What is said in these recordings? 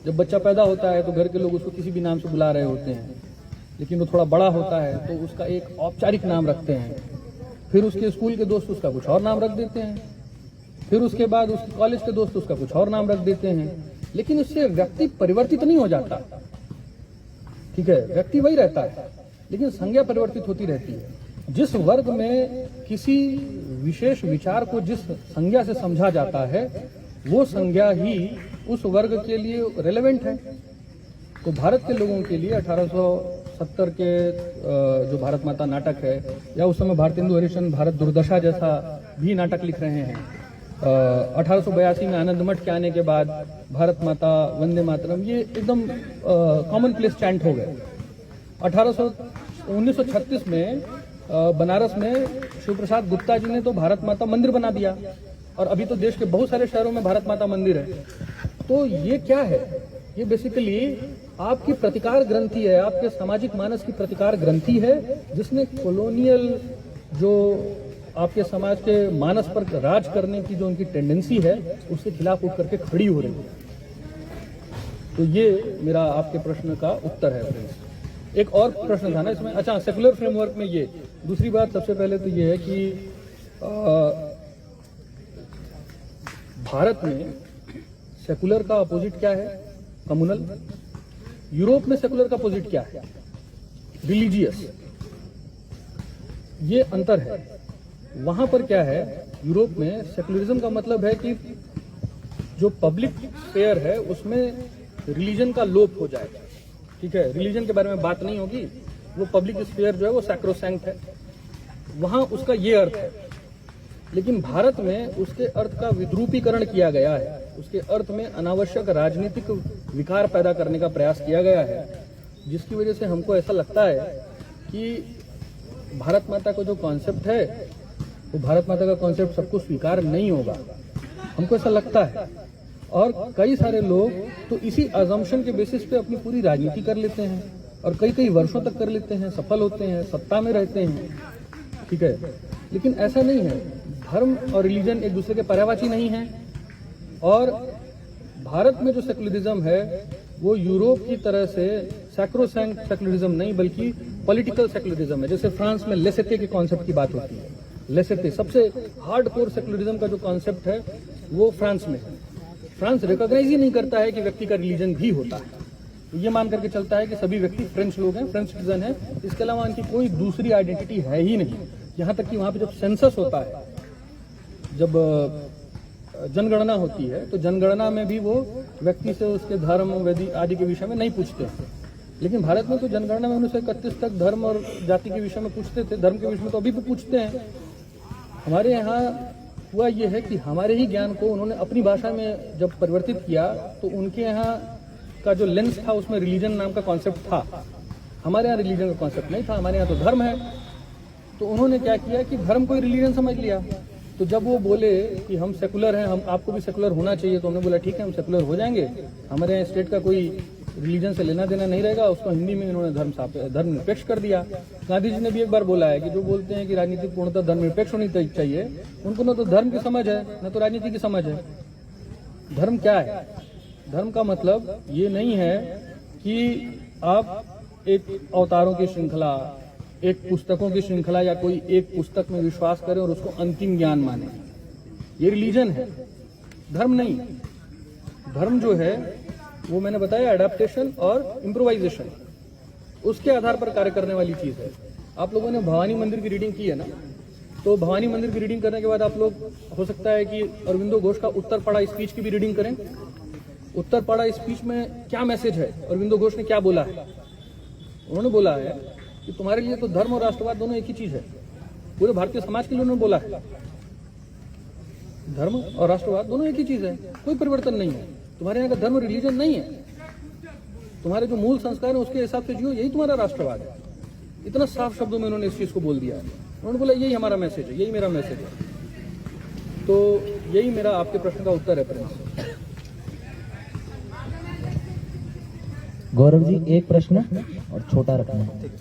जब बच्चा पैदा होता है तो घर के लोग उसको किसी भी नाम से बुला रहे होते हैं, लेकिन वो थोड़ा बड़ा होता है तो उसका एक औपचारिक नाम रखते हैं, फिर उसके स्कूल के दोस्त उसका कुछ और नाम रख देते हैं, फिर उसके बाद उसके कॉलेज के दोस्त उसका कुछ और नाम रख देते हैं, लेकिन उससे व्यक्ति परिवर्तित नहीं हो जाता। ठीक है, व्यक्ति वही रहता है, लेकिन संज्ञा परिवर्तित होती रहती है। जिस वर्ग में किसी विशेष विचार को जिस संज्ञा से समझा जाता है, वो संज्ञा ही उस वर्ग के लिए रेलेवेंट है। तो भारत के लोगों के लिए 1870 के जो भारत माता नाटक है, या उस समय भारतेंदु हरिश्चंद्र भारत दुर्दशा जैसा भी नाटक लिख रहे हैं, 1882 में आनंद मठ के आने के बाद भारत माता, वंदे मातरम, ये एकदम कॉमन प्लेस चैंट हो गए। 1936 में बनारस में शिव प्रसाद गुप्ता जी ने तो भारत माता मंदिर बना दिया, और अभी तो देश के बहुत सारे शहरों में भारत माता मंदिर है। तो ये क्या है? ये बेसिकली आपकी प्रतिकार ग्रंथि है, आपके सामाजिक मानस की प्रतिकार ग्रंथि है, जिसने कॉलोनियल जो आपके समाज के मानस पर राज करने की जो उनकी टेंडेंसी है, उसके खिलाफ उठ करके खड़ी हो रही है। तो ये मेरा आपके प्रश्न का उत्तर है फ्रेंड्स। एक और प्रश्न था ना इसमें, अच्छा, सेकुलर फ्रेमवर्क में ये दूसरी बात सबसे पहले तो ये है कि भारत में सेकुलर का अपोजिट क्या है? कम्युनल। यूरोप में सेकुलर का अपोजिट क्या है? रिलीजियस। ये अंतर है। वहां पर क्या है, यूरोप में सेकुलरिज्म का मतलब है कि जो पब्लिक स्फेयर है उसमें रिलीजन का लोप हो जाएगा। ठीक है, रिलीजन के बारे में बात नहीं होगी, वो पब्लिक स्फेयर जो है वो सैक्रोसैंक्ट है, वहां उसका ये अर्थ है। लेकिन भारत में उसके अर्थ का विद्रूपीकरण किया गया है, उसके अर्थ में अनावश्यक राजनीतिक विकार पैदा करने का प्रयास किया गया है, जिसकी वजह से हमको ऐसा लगता है कि भारत माता का जो कॉन्सेप्ट है वो भारत माता का कॉन्सेप्ट सबको स्वीकार नहीं होगा, हमको ऐसा लगता है। और कई सारे लोग तो इसी अजम्पशन के बेसिस पे अपनी पूरी राजनीति कर लेते हैं, और कई कई वर्षों तक कर लेते हैं, सफल होते हैं, सत्ता में रहते हैं। ठीक है, लेकिन ऐसा नहीं है। धर्म और रिलीजन एक दूसरे के पर्यायवाची नहीं है, और भारत में जो सेकुलरिज्म है वो यूरोप की तरह से सैक्रोसैंक्ट सेकुलरिज्म नहीं, बल्कि पॉलिटिकल सेकुलरिज्म है। जैसे फ्रांस में लेसेते के कॉन्सेप्ट की बात होती है, लेसेते सबसे हार्डकोर सेकुलरिज्म का जो कॉन्सेप्ट है वो फ्रांस में है। फ्रांस रिकॉग्नाइज ही नहीं करता है कि व्यक्ति का रिलीजन भी होता है, तो ये मान करके चलता है कि सभी व्यक्ति फ्रेंच लोग हैं, फ्रेंच सिटीजन हैं, इसके अलावा उनकी कोई दूसरी आइडेंटिटी है ही नहीं। यहाँ तक कि वहाँ पे जब सेंसस होता है, जब जनगणना होती है, तो जनगणना में भी वो व्यक्ति से उसके धर्म वेदी आदि के विषय में नहीं पूछते हैं। लेकिन भारत में तो जनगणना में 1931 तक धर्म और जाति के विषय में पूछते थे, धर्म के विषय में तो अभी भी पूछते हैं। हमारे यहाँ हुआ ये है कि हमारे ही ज्ञान को उन्होंने अपनी भाषा में जब परिवर्तित किया, तो उनके यहाँ का जो लेंस था उसमें रिलीजन नाम का कॉन्सेप्ट था, हमारे यहाँ रिलीजन का कॉन्सेप्ट नहीं था। हमारे यहाँ तो धर्म है, तो उन्होंने क्या किया कि धर्म को ही रिलीजन समझ लिया। तो जब वो बोले कि हम सेकुलर हैं, हम आपको भी सेकुलर होना चाहिए, तो हमने बोला ठीक है, हम सेकुलर हो जाएंगे, हमारे यहाँ स्टेट का कोई रिलीजन से लेना देना नहीं रहेगा। उसको हिंदी में इन्होंने धर्मनिरपेक्ष कर दिया। गांधी जी ने भी एक बार बोला है कि जो बोलते हैं कि राजनीति पूर्णतः धर्मनिरपेक्ष होनी चाहिए, उनको न तो धर्म की समझ है न तो राजनीति की समझ है। धर्म क्या है? धर्म का मतलब ये नहीं है कि आप एक अवतारों की श्रृंखला, एक पुस्तकों की श्रृंखला या कोई एक पुस्तक में विश्वास करें और उसको अंतिम ज्ञान माने। ये रिलीजन है, धर्म नहीं। धर्म जो है वो मैंने बताया एडेप्टेशन और इम्प्रोवाइजेशन, उसके आधार पर कार्य करने वाली चीज है। आप लोगों ने भवानी मंदिर की रीडिंग की है ना, तो भवानी मंदिर की रीडिंग करने के बाद आप लोग, हो सकता है कि अरविंदो घोष का उत्तरपाड़ा स्पीच की भी रीडिंग करें। उत्तरपाड़ा स्पीच में क्या मैसेज है, अरविंदो घोष ने क्या बोला है? उन्होंने बोला है कि तुम्हारे लिए तो धर्म और राष्ट्रवाद दोनों एक ही चीज है। पूरे भारतीय समाज के लिए उन्होंने बोला है धर्म और राष्ट्रवाद दोनों एक ही चीज है, कोई परिवर्तन नहीं है। तुम्हारे यहाँ का धर्म रिलीजन नहीं है, तुम्हारे जो मूल संस्कार है उसके हिसाब से जियो, यही तुम्हारा राष्ट्रवाद है। इतना साफ शब्दों में उन्होंने इस चीज को बोल दिया है। उन्होंने बोला यही हमारा मैसेज है, यही मेरा मैसेज है। तो यही मेरा आपके प्रश्न का उत्तर है प्रिंस। गौरव जी, एक प्रश्न और छोटा रखना है।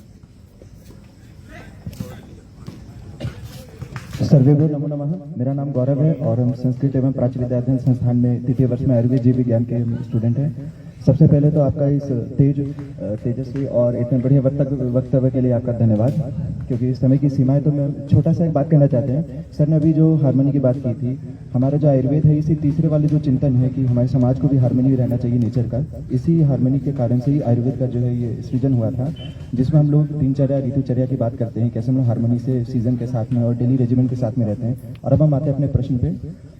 सर्वेभ्यो नमो नमः। मेरा नाम गौरव है और हम संस्कृत एवं प्राच्य विद्या अध्ययन संस्थान में तृतीय वर्ष में आयुर्वेद जीव विज्ञान के स्टूडेंट हैं। सबसे पहले तो आपका इस तेजस्वी और इतने बढ़िया वक्तव्य के लिए आपका धन्यवाद, क्योंकि इस समय की सीमाएं तो मैं छोटा सा एक बात कहना चाहते हैं। सर ने अभी जो हार्मनी की बात की थी, हमारा जो आयुर्वेद है इसी तीसरे वाले जो चिंतन है कि हमारे समाज को भी हार्मनी रहना चाहिए नेचर का, इसी हार्मनी के कारण से ही आयुर्वेद का जो है ये सृजन हुआ था, जिसमें हम लोग दिनचर्या ऋतुचर्या की बात करते हैं, कैसे हम लोग हार्मनी से सीजन के साथ में और डेली रेजिमेंट के साथ में रहते हैं। और अब हम आते हैं अपने प्रश्न पे।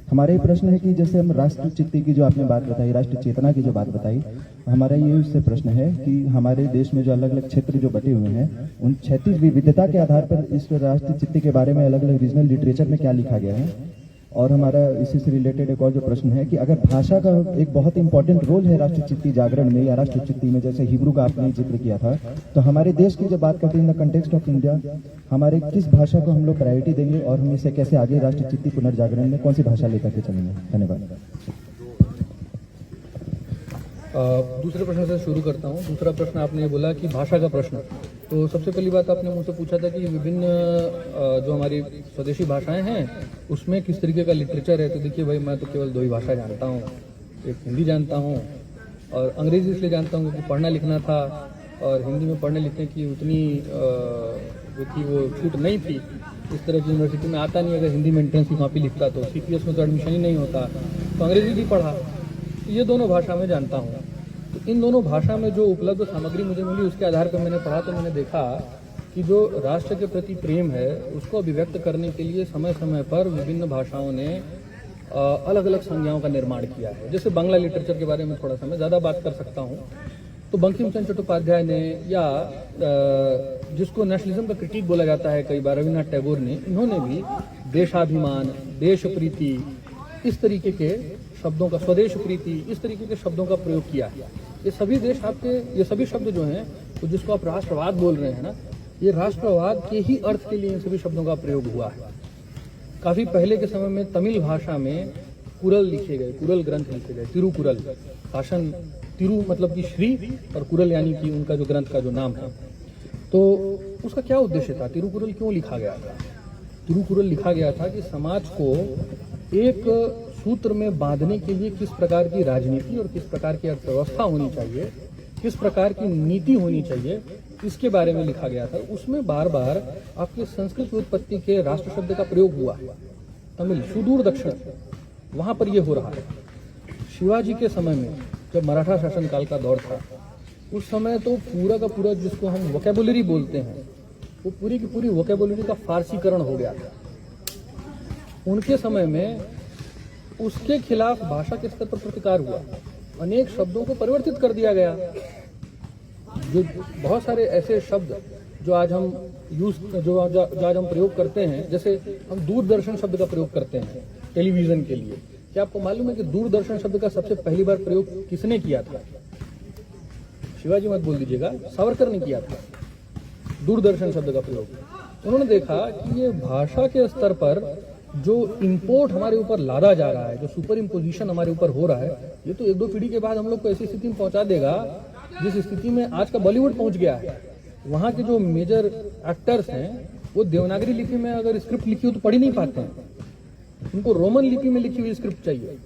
हमारा ये प्रश्न है कि जैसे हम राष्ट्र चित्ती की जो आपने बात बताई, राष्ट्र चेतना की जो बात बताई, हमारा ये उससे प्रश्न है कि हमारे देश में जो अलग अलग क्षेत्र जो बटे हुए हैं, उन 36 विविधता के आधार पर इस राष्ट्र चित्ती के बारे में अलग अलग रीजनल लिटरेचर में क्या लिखा गया है। और हमारा इसी से रिलेटेड एक और जो प्रश्न है कि अगर भाषा का एक बहुत इंपॉर्टेंट रोल है राष्ट्र चित्ती जागरण में या राष्ट्र चित्ती में, जैसे हिब्रू का आपने जिक्र किया था, तो हमारे देश की जब बात करते हैं in the context of India, हमारे किस भाषा को हम लोग प्रायोरिटी देंगे और हम इसे कैसे आगे राष्ट्र चित्ती पुनर्जागरण में कौन सी भाषा लेकर के चलेंगे? धन्यवाद। दूसरे प्रश्न से शुरू करता हूँ। दूसरा प्रश्न आपने ये बोला कि भाषा का प्रश्न। तो सबसे पहली बात आपने मुझसे पूछा था कि विभिन्न जो हमारी स्वदेशी भाषाएं हैं उसमें किस तरीके का लिटरेचर है। तो देखिए भाई, मैं तो केवल 2 ही भाषा जानता हूँ, एक हिंदी जानता हूँ और अंग्रेजी इसलिए जानता हूँ क्योंकि पढ़ना लिखना था और हिंदी में पढ़ने लिखने की उतनी जो थी वो छूट नहीं थी। इस तरह की यूनिवर्सिटी में आता नहीं, अगर हिंदी में एंट्रेंस की कॉपी लिखता तो CPS में तो एडमिशन ही नहीं होता, तो अंग्रेजी भी पढ़ा। ये दोनों भाषा में जानता हूँ। तो इन दोनों भाषा में जो उपलब्ध सामग्री मुझे मिली उसके आधार पर मैंने पढ़ा, तो मैंने देखा कि जो राष्ट्र के प्रति प्रेम है उसको अभिव्यक्त करने के लिए समय समय पर विभिन्न भाषाओं ने अलग अलग संज्ञाओं का निर्माण किया है। जैसे बांग्ला लिटरेचर के बारे में थोड़ा सा मैं ज़्यादा बात कर सकता हूँ। तो बंकिम चंद्र चट्टोपाध्याय ने, या जिसको नेशनलिज्म का क्रिटिक बोला जाता है कई बार, रविन्द्रनाथ टैगोर ने, इन्होंने भी देशाभिमान, देश प्रीति, इस तरीके के शब्दों का, स्वदेश प्रीति, इस तरीके के शब्दों का प्रयोग किया है। ये सभी शब्द जो हैं, तो जिसको आप राष्ट्रवाद बोल रहे हैं ना, ये राष्ट्रवाद के ही अर्थ के लिए इन सभी शब्दों का प्रयोग हुआ है। काफी पहले के समय में तमिल भाषा में कुरल लिखे गए, कुरल ग्रंथ लिखे गए, तिरुकुरल भाषण, तिरु मतलब कि श्री और कुरल यानी कि उनका जो ग्रंथ का जो नाम है। तो उसका क्या उद्देश्य था? तिरुकुरल क्यों लिखा गया था? तिरुकुरल लिखा गया था कि समाज को एक सूत्र में बांधने के लिए किस प्रकार की राजनीति और किस प्रकार की अर्थव्यवस्था होनी चाहिए, किस प्रकार की नीति होनी चाहिए, इसके बारे में लिखा गया था। उसमें बार बार आपके संस्कृत उत्पत्ति के राष्ट्र शब्द का प्रयोग हुआ है। तमिल, सुदूर दक्षिण, वहां पर यह हो रहा है। शिवाजी के समय में जब मराठा शासनकाल का दौर था, उस समय तो पूरा का पूरा जिसको हम वोकेबुलरी बोलते हैं, वो पूरी की पूरी वोकेबुलरी का फारसीकरण हो गया था। उनके समय में उसके खिलाफ भाषा के स्तर पर प्रतिकार हुआ, अनेक शब्दों को परिवर्तित कर दिया गया। जो बहुत सारे ऐसे शब्द जो आज हम आज हम प्रयोग करते हैं, जैसे हम दूरदर्शन शब्द का प्रयोग करते हैं टेलीविजन के लिए। क्या आपको मालूम है कि दूरदर्शन शब्द का सबसे पहली बार प्रयोग किसने किया था? शिवाजी मत बोल दीजिएगा, सावरकर ने किया था दूरदर्शन शब्द का प्रयोग। उन्होंने देखा कि ये भाषा के स्तर पर जो इंपोर्ट हमारे ऊपर लादा जा रहा है, जो सुपर इम्पोजिशन हमारे ऊपर हो रहा है, ये तो 1-2 पीढ़ी के बाद हम लोग को ऐसी स्थिति में पहुंचा देगा जिस स्थिति में आज का बॉलीवुड पहुंच गया है। वहां के जो मेजर एक्टर्स हैं वो देवनागरी लिपि में अगर स्क्रिप्ट लिखी हो तो पढ़ ही नहीं पाते हैं, उनको रोमन लिपि में लिखी हुई स्क्रिप्ट चाहिए।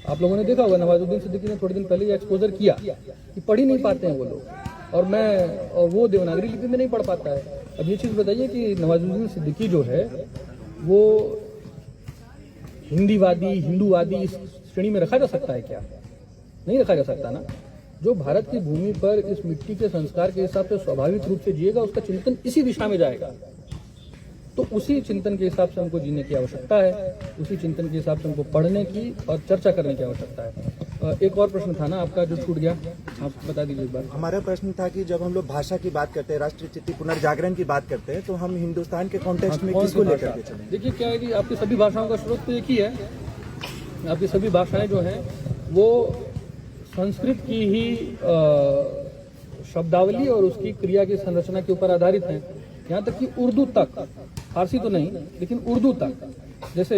आप लोगों ने देखा होगा, नवाजुद्दीन सिद्दीकी ने थोड़े दिन पहले ये एक्सपोजर किया कि पढ़ ही नहीं पाते हैं वो लोग, और वो देवनागरी लिपि में नहीं पढ़ पाता है। अब ये चीज़ बताइए कि नवाजुद्दीन सिद्दीकी जो है वो हिंदीवादी, हिंदूवादी इस श्रेणी में रखा जा सकता है क्या? नहीं रखा जा सकता ना। जो भारत की भूमि पर इस मिट्टी के संस्कार के हिसाब से स्वाभाविक रूप से जिएगा, उसका चिंतन इसी दिशा में जाएगा। तो उसी चिंतन के हिसाब से हमको जीने की आवश्यकता है, उसी चिंतन के हिसाब से हमको पढ़ने की और चर्चा करने की आवश्यकता है। एक और प्रश्न था ना आपका जो छूट गया, आप बता दीजिए एक बार। हमारा प्रश्न था कि जब हम लोग भाषा की बात करते हैं, राष्ट्रीय चित्ती पुनर्जागरण की बात करते हैं, तो हम हिंदुस्तान के कॉन्टेक्स्ट में किसको लेकर के चलें? देखिए क्या है कि आपकी सभी भाषाओं का स्रोत तो एक ही है। आपकी सभी भाषाएं जो हैं वो संस्कृत की ही शब्दावली और उसकी क्रिया की संरचना के ऊपर आधारित हैं। यहाँ तक कि उर्दू तक, फारसी तो नहीं लेकिन उर्दू तक, जैसे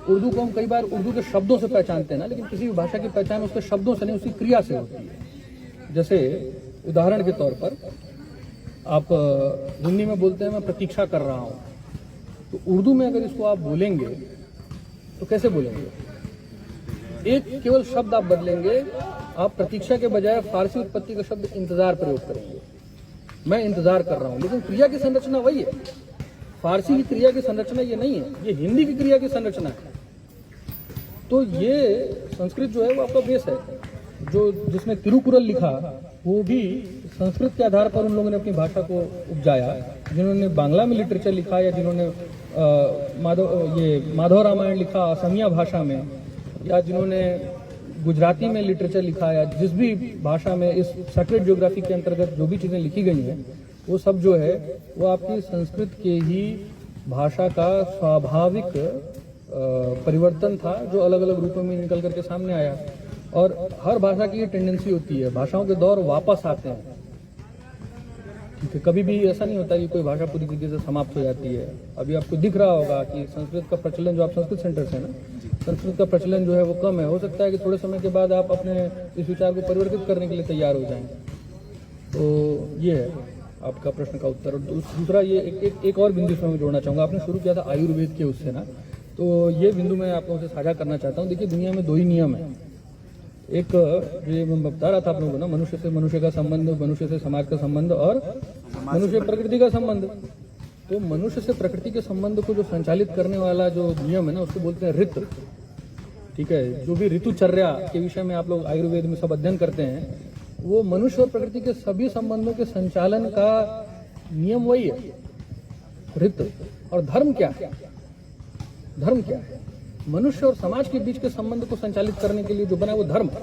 उर्दू को हम कई बार उर्दू के शब्दों से पहचानते हैं ना, लेकिन किसी भी भाषा की पहचान उसके शब्दों से नहीं, उसकी क्रिया से होती है। जैसे उदाहरण के तौर पर आप हिंदी में बोलते हैं मैं प्रतीक्षा कर रहा हूँ, तो उर्दू में अगर इसको आप बोलेंगे तो कैसे बोलेंगे? एक केवल शब्द आप बदलेंगे आप प्रतीक्षा के बजाय फारसी उत्पत्ति का शब्द इंतजार प्रयोग करेंगे। मैं इंतजार कर रहा हूं, लेकिन क्रिया की संरचना वही है। फारसी की क्रिया की संरचना ये नहीं है, ये हिंदी की क्रिया की संरचना है। तो ये संस्कृत जो है वो आपका बेस है। जो जिसने तिरुकुरल लिखा वो भी संस्कृत के आधार पर उन लोगों ने अपनी भाषा को उपजाया। जिन्होंने बांग्ला में लिटरेचर लिखा या जिन्होंने माधव रामायण लिखा असमिया भाषा में, या जिन्होंने गुजराती में लिटरेचर लिखा, या जिस भी भाषा में इस सेक्रेड ज्योग्राफी के अंतर्गत जो भी चीज़ें लिखी गई हैं वो सब जो है वो आपकी संस्कृत के ही भाषा का स्वाभाविक परिवर्तन था, जो अलग अलग रूपों में निकल करके सामने आया। और हर भाषा की ये टेंडेंसी होती है, भाषाओं के दौर वापस आते हैं। ठीक है, कभी भी ऐसा नहीं होता कि कोई भाषा पूरी तरीके से समाप्त हो जाती है। अभी आपको दिख रहा होगा कि संस्कृत का प्रचलन, जो आप संस्कृत सेंटर से ना, संस्कृत का प्रचलन जो है वो कम है। हो सकता है कि थोड़े समय के बाद आप अपने इस विचार को परिवर्तित करने के लिए तैयार हो जाएं। तो ये है आपका प्रश्न का उत्तर। और दूसरा ये एक और बिंदु इसमें मैं जोड़ना चाहूँगा। आपने शुरू किया था आयुर्वेद के उससे ना, तो ये बिंदु मैं आप लोगों से साझा करना चाहता हूँ। देखिए, दुनिया में दो ही नियम है। एक जो मैं बता रहा था आप लोगों को ना, मनुष्य से मनुष्य का संबंध, मनुष्य से समाज का संबंध और मनुष्य प्रकृति का संबंध। तो मनुष्य से प्रकृति के संबंध को जो संचालित करने वाला जो नियम है ना, उसको बोलते हैं ऋतु। ठीक है, जो भी ऋतुचर्या के विषय में आप लोग आयुर्वेद में सब अध्ययन करते हैं, वो मनुष्य और प्रकृति के सभी संबंधों के संचालन का नियम वही है, ऋतु। और धर्म क्या है? धर्म क्या है? मनुष्य और समाज के बीच के संबंध को संचालित करने के लिए जो बना वो धर्म है।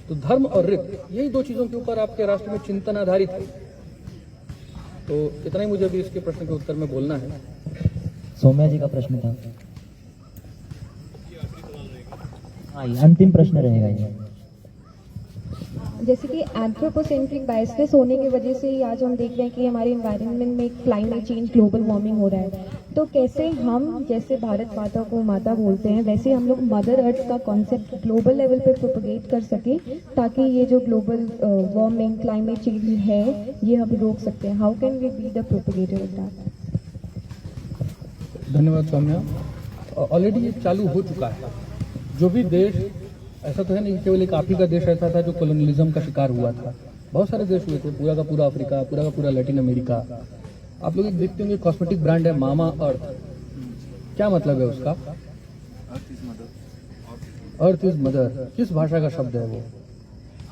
तो धर्म और ऋत, यही दो चीजों के ऊपर आपके राष्ट्र में चिंतन आधारित है। तो इतना ही मुझे अभी इसके प्रश्न के उत्तर में बोलना है। सौम्या जी का प्रश्न था। हाँ, ये अंतिम प्रश्न रहेगा ये। जैसे कि एंथ्रोपोसेंट्रिक बायसनेस होने की वजह से ही आज हम देख रहे हैं कि हमारे इन्वायरमेंट में क्लाइमेट चेंज, ग्लोबल वार्मिंग हो रहा है। तो कैसे हम, जैसे भारत माता को माता बोलते हैं, वैसे हम लोग मदर अर्थ का कॉन्सेप्ट ग्लोबल लेवल पे प्रोपगेट कर सके, ताकि ये जो ग्लोबल वार्मिंग, क्लाइमेट चेंज है, ये हम रोक सकते हैं। How can we be the propagator of that? धन्यवाद सौम्या। ऑलरेडी ये चालू हो चुका है। जो भी देश, ऐसा तो है नहीं केवल एक आप ही का देश ऐसा था जो कॉलोनियलिज्म का शिकार हुआ था, बहुत सारे देश हुए थे, पूरा का पूरा अफ्रीका, पूरा का पूरा लैटिन अमेरिका। आप लोग देखते होंगे कॉस्मेटिक ब्रांड है मामा अर्थ। क्या मतलब है उसका? Earth is mother. किस भाषा का शब्द है वो?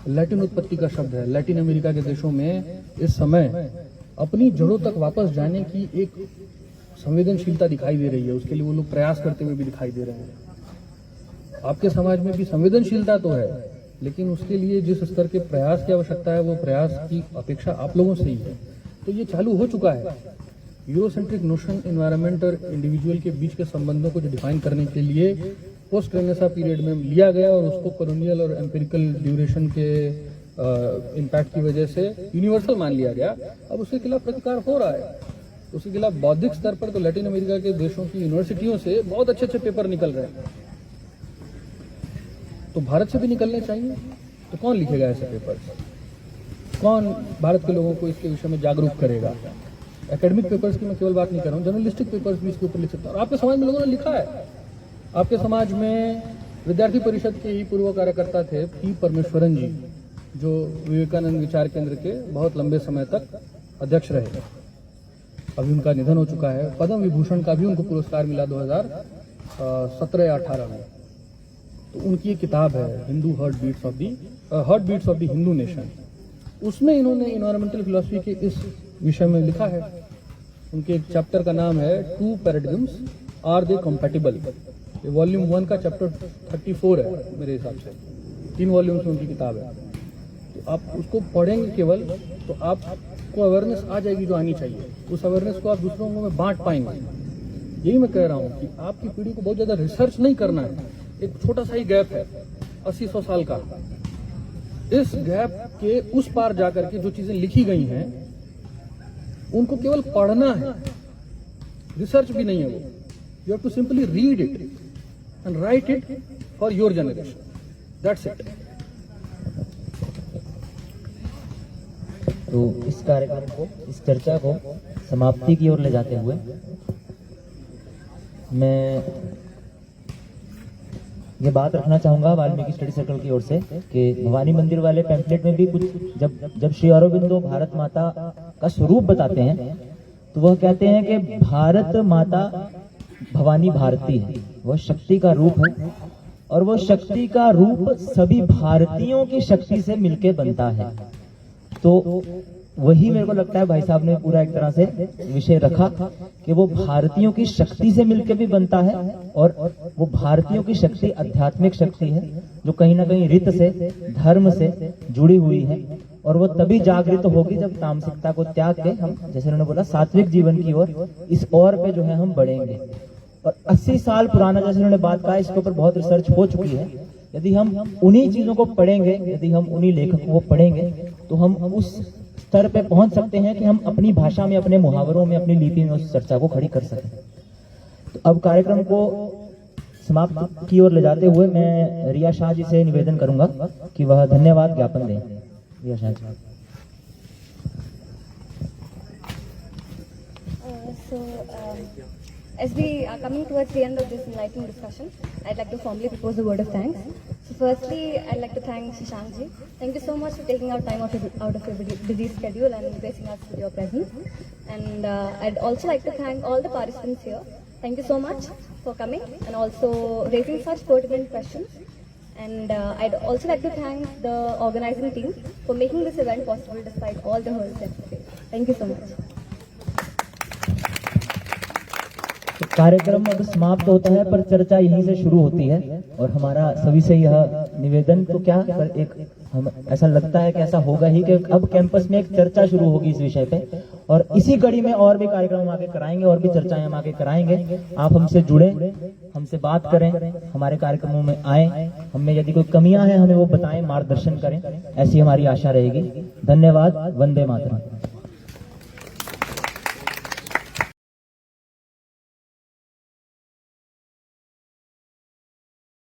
लैटिन उत्पत्ति का शब्द है। लैटिन अमेरिका के देशों में इस समय अपनी जड़ों तक वापस जाने की एक संवेदनशीलता दिखाई दे रही है। उसके लिए वो लोग प्रयास करते हुए भी दिखाई दे रहे हैं। आपके समाज में भी संवेदनशीलता तो है, लेकिन उसके लिए जिस स्तर के प्रयास की आवश्यकता है वो प्रयास की अपेक्षा आप लोगों से ही है। तो ये चालू हो चुका है। यूरोसेंट्रिक नोशन एनवायरनमेंट और इंडिविजुअल के बीच के संबंधों को जो डिफाइन करने के लिए पोस्ट रेनेसां पीरियड में लिया गया, और उसको कॉलोनियल और एम्पिरिकल ड्यूरेशन के इम्पैक्ट की वजह से यूनिवर्सल मान लिया गया। अब उसके खिलाफ प्रतिकार हो रहा है। उसके खिलाफ बौद्धिक स्तर पर तो लैटिन अमेरिका के देशों की यूनिवर्सिटियों से बहुत अच्छे अच्छे पेपर निकल रहे हैं। तो भारत से भी निकलने चाहिए। तो कौन लिखेगा ऐसे पेपर्स? कौन भारत के लोगों को इसके विषय में जागरूक करेगा? एकेडमिक पेपर्स की मैं केवल बात नहीं कर रहा हूँ, जर्नलिस्टिक पेपर्स भी इसके ऊपर लिख सकते हैं। और आपके समाज में लोगों ने लिखा है। आपके समाज में विद्यार्थी परिषद के ही पूर्व कार्यकर्ता थे पी परमेश्वरन जी, जो विवेकानंद विचार केंद्र के बहुत लंबे समय तक अध्यक्ष रहे। अभी उनका निधन हो चुका है। पद्म विभूषण का भी उनको पुरस्कार मिला 2017 या 18 में। तो उनकी एक किताब है Hindu heart beats of the Hindu nation. उसमें इन्होंने इन्वायरमेंटल फिलॉसफी के इस विषय में लिखा है। उनके एक चैप्टर का नाम है टू पैराडिग्म्स आर दे कंपैटिबल। ये वॉल्यूम 1 का चैप्टर 34 है मेरे हिसाब से। 3 वॉल्यूम्स में उनकी किताब है। तो आप उसको पढ़ेंगे केवल तो आपको अवेयरनेस आ जाएगी जो आनी चाहिए। उस अवेयरनेस को आप दूसरों में बांट पाएंगे। यही मैं कह रहा हूँ कि आपकी पीढ़ी को बहुत ज़्यादा रिसर्च नहीं करना है। एक छोटा सा ही गैप है 80-100 साल का। इस गैप के उस पार जाकर के जो चीजें लिखी गई हैं उनको केवल पढ़ना है, रिसर्च भी नहीं है वो। You have to simply read it and write it for your generation, that's it. तो इस कार्यक्रम को, इस चर्चा को समाप्ति की ओर ले जाते हुए मैं ये बात रखना चाहूंगा वाल्मीकि स्टडी सर्कल की ओर से कि भवानी मंदिर वाले पैम्फलेट में भी कुछ जब श्री अरविंदो भारत माता का स्वरूप बताते हैं तो वह कहते हैं कि भारत माता भवानी भारती है, वह शक्ति का रूप है और वह शक्ति का रूप सभी भारतीयों की शक्ति से मिलके बनता है। तो वही मेरे को लगता है भाई साहब ने पूरा एक तरह से विषय रखा कि वो भारतीयों की शक्ति से मिलकर भी बनता है और वो भारतीयों की शक्ति आध्यात्मिक शक्ति है जो कहीं ना कहीं रित से, धर्म से जुड़ी हुई है और वो तभी जागृत होगी जब तामसिकता को त्याग के हम, जैसे उन्होंने बोला, सात्विक जीवन की ओर इस ओर पे जो है हम बढ़ेंगे। और 80 साल पुराना, जैसे उन्होंने बात कहा, इसके ऊपर बहुत रिसर्च हो चुकी है। यदि हम उन्हीं चीजों को पढ़ेंगे, यदि हम उन्हीं लेखकों को पढ़ेंगे तो हम उस स्तर पे पहुंच सकते हैं कि हम अपनी भाषा में, अपने मुहावरों में, अपनी लिपि में उस चर्चा को खड़ी कर सकें। तो अब कार्यक्रम को समाप्त की ओर ले जाते हुए मैं रिया शाह जी से निवेदन करूंगा कि वह धन्यवाद ज्ञापन दें। रिया Shah ji. As we are coming towards the end of this enlightening discussion, I'd like to formally propose a word of thanks. So firstly, I'd like to thank Shashank ji. Thank you so much for taking out time out of your busy schedule and gracing us with your presence. And I'd also like to thank all the participants here. Thank you so much for coming and also raising such pertinent questions. And I'd also like to thank the organizing team for making this event possible despite all the hurdles that we faced. Thank you so much. तो कार्यक्रम अब समाप्त होता है पर चर्चा यहीं से शुरू होती है और हमारा सभी से यह निवेदन, तो क्या पर एक हम ऐसा लगता है कि ऐसा होगा ही कि अब कैंपस में एक चर्चा शुरू होगी इस विषय पे और इसी कड़ी में और भी कार्यक्रम हम आगे कराएंगे और भी चर्चाएं हम आगे कराएंगे। आप हमसे जुड़े, हमसे बात करें, हमारे कार्यक्रमों में आए, हमें यदि कोई कमियां हैं हमें वो बताएं, मार्गदर्शन करें, ऐसी हमारी आशा रहेगी। धन्यवाद। वंदे मातरम।